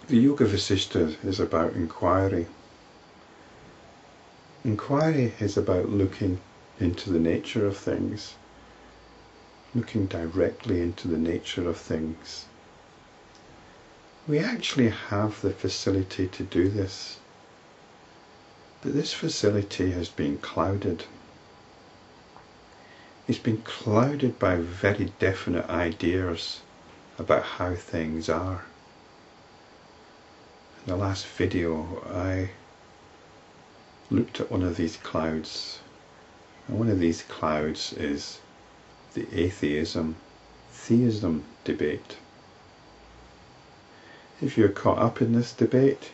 The Yoga Vasistha is about inquiry. Inquiry is about looking into the nature of things, looking directly into the nature of things. We actually have the facility to do this, but this facility has been clouded. It's been clouded by very definite ideas about how things are. In the last video I looked at one of these clouds, and one of these clouds is the atheism-theism debate. If you're caught up in this debate,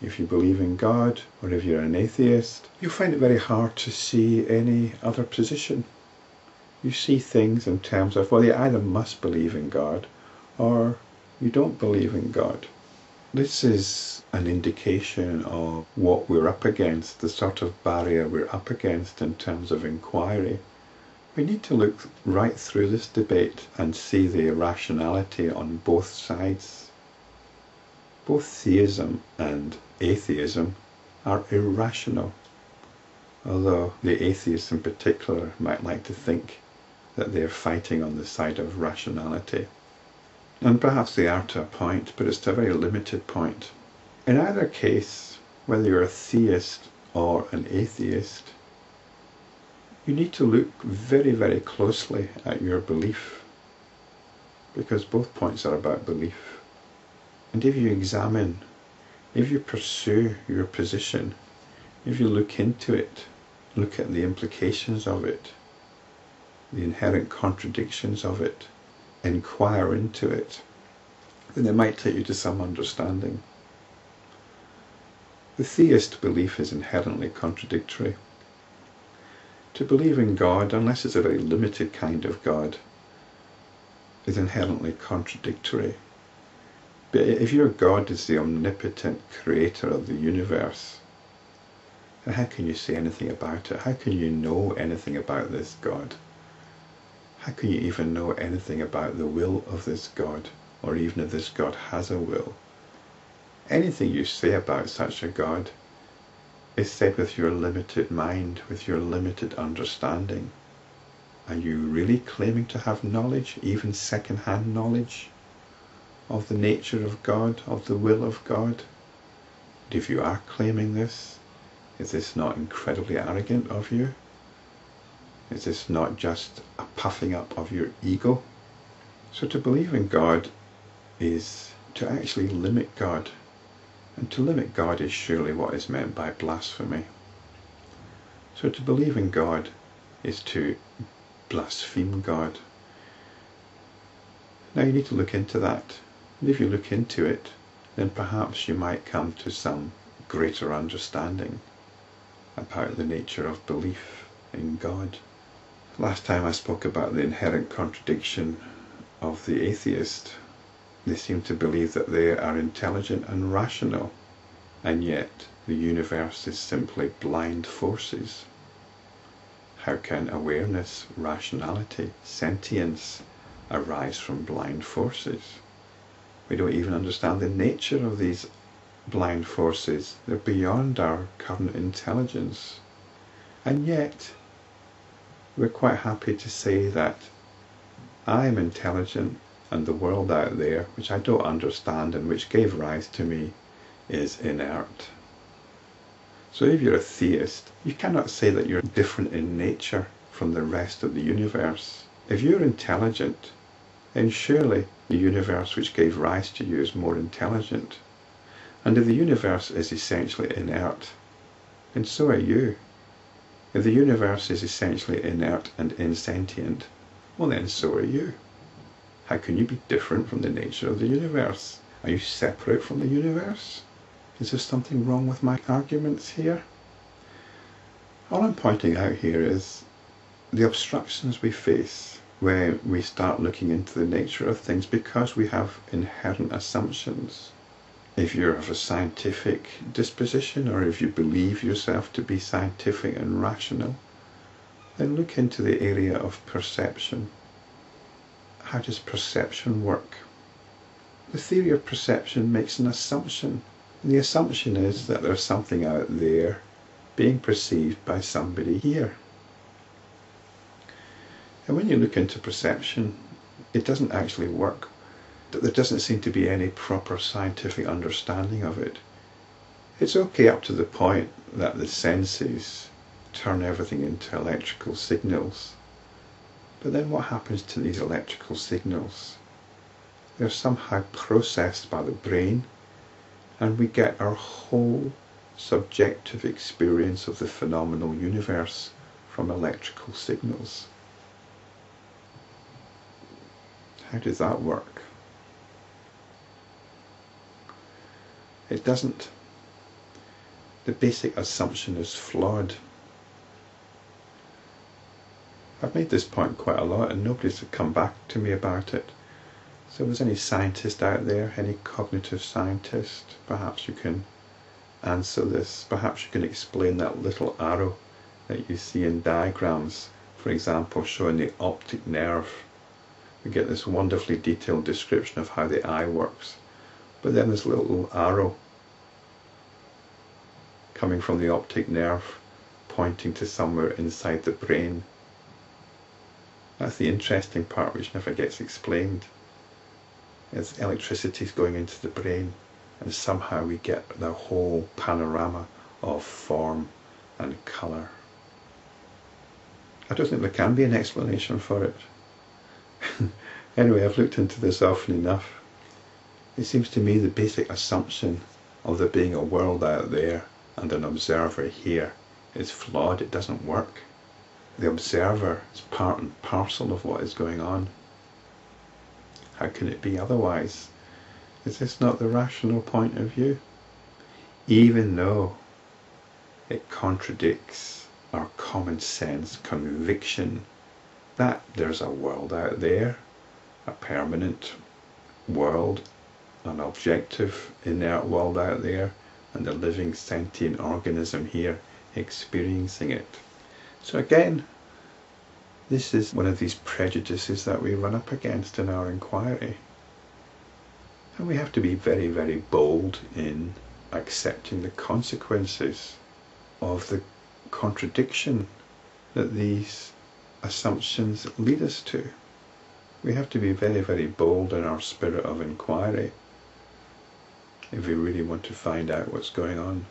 if you believe in God, or if you're an atheist, you'll find it very hard to see any other position. You see things in terms of, well, you either must believe in God, or you don't believe in God. This is an indication of what we're up against, the sort of barrier we're up against in terms of inquiry. We need to look right through this debate and see the irrationality on both sides. Both theism and atheism are irrational, although the atheists in particular might like to think that they're fighting on the side of rationality. And perhaps they are to a point, but it's to a very limited point. In either case, whether you're a theist or an atheist, you need to look very, very closely at your belief, because both points are about belief. And if you examine, if you pursue your position, if you look into it, look at the implications of it, the inherent contradictions of it, enquire into it, then it might take you to some understanding. The theist belief is inherently contradictory. To believe in God, unless it's a very limited kind of God, is inherently contradictory. But if your God is the omnipotent creator of the universe, then how can you say anything about it? How can you know anything about this God? How can you even know anything about the will of this God, or even if this God has a will? Anything you say about such a God is said with your limited mind, with your limited understanding. Are you really claiming to have knowledge, even second-hand knowledge, of the nature of God, of the will of God? And if you are claiming this, is this not incredibly arrogant of you? Is this not just a puffing up of your ego? So to believe in God is to actually limit God. And to limit God is surely what is meant by blasphemy. So to believe in God is to blaspheme God. Now you need to look into that. And if you look into it, then perhaps you might come to some greater understanding about the nature of belief in God. Last time I spoke about the inherent contradiction of the atheist. They seem to believe that they are intelligent and rational, and yet the universe is simply blind forces. How can awareness, rationality, sentience arise from blind forces? We don't even understand the nature of these blind forces. They're beyond our current intelligence. And yet we're quite happy to say that I am intelligent, and the world out there, which I don't understand and which gave rise to me, is inert. So if you're a theist, you cannot say that you're different in nature from the rest of the universe. If you're intelligent, then surely the universe which gave rise to you is more intelligent. And if the universe is essentially inert, then so are you. If the universe is essentially inert and insentient, well then so are you. How can you be different from the nature of the universe? Are you separate from the universe? Is there something wrong with my arguments here? All I'm pointing out here is the obstructions we face when we start looking into the nature of things, because we have inherent assumptions. If you're of a scientific disposition, or if you believe yourself to be scientific and rational, then look into the area of perception. How does perception work? The theory of perception makes an assumption. And the assumption is that there's something out there being perceived by somebody here. And when you look into perception, it doesn't actually work. There doesn't seem to be any proper scientific understanding of it. It's okay up to the point that the senses turn everything into electrical signals. But then what happens to these electrical signals? They're somehow processed by the brain, and we get our whole subjective experience of the phenomenal universe from electrical signals. How does that work? It doesn't. The basic assumption is flawed. I've made this point quite a lot and nobody's come back to me about it. So if there's any scientist out there, any cognitive scientist, perhaps you can answer this. Perhaps you can explain that little arrow that you see in diagrams, for example, showing the optic nerve. We get this wonderfully detailed description of how the eye works. But then this little arrow coming from the optic nerve pointing to somewhere inside the brain. That's the interesting part which never gets explained. As electricity is going into the brain, and somehow we get the whole panorama of form and colour. I don't think there can be an explanation for it. Anyway, I've looked into this often enough. It seems to me the basic assumption of there being a world out there and an observer here is flawed. It doesn't work. The observer is part and parcel of what is going on. How can it be otherwise? Is this not the rational point of view? Even though it contradicts our common sense conviction that there's a world out there, a permanent world, an objective inert world out there, and a living sentient organism here experiencing it. So again, this is one of these prejudices that we run up against in our inquiry. And we have to be very, very bold in accepting the consequences of the contradiction that these assumptions lead us to. We have to be very, very bold in our spirit of inquiry if we really want to find out what's going on.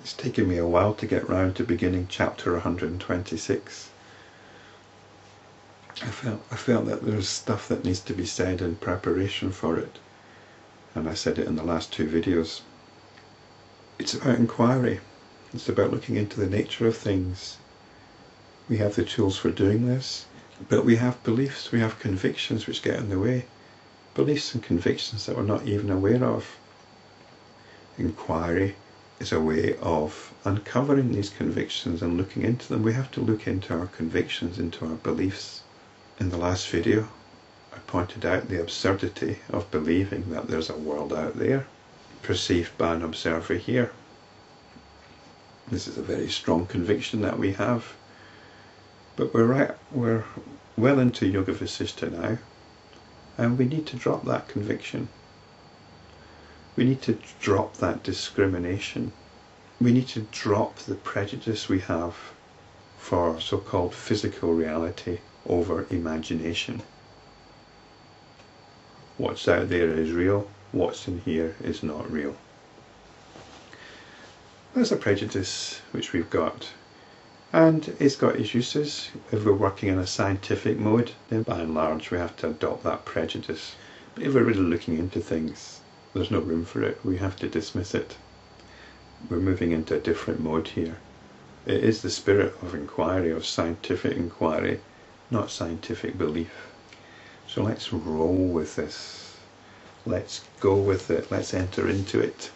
It's taken me a while to get round to beginning chapter 126. I felt that there's stuff that needs to be said in preparation for it, and I said it in the last two videos. It's about inquiry. It's about looking into the nature of things. We have the tools for doing this, but we have beliefs, we have convictions which get in the way. Beliefs and convictions that we're not even aware of. Inquiry is a way of uncovering these convictions and looking into them. We have to look into our convictions, into our beliefs. In the last video, I pointed out the absurdity of believing that there's a world out there, perceived by an observer here. This is a very strong conviction that we have. But we're well into Yoga Vasistha now, and we need to drop that conviction. We need to drop that discrimination. We need to drop the prejudice we have for so-called physical reality over imagination. What's out there is real, what's in here is not real. That's a prejudice which we've got, and it's got its uses. If we're working in a scientific mode, then by and large we have to adopt that prejudice. But if we're really looking into things, there's no room for it. We have to dismiss it. We're moving into a different mode here. It is the spirit of inquiry, of scientific inquiry, not scientific belief. So let's roll with this. Let's go with it. Let's enter into it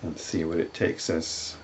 and see where it takes us.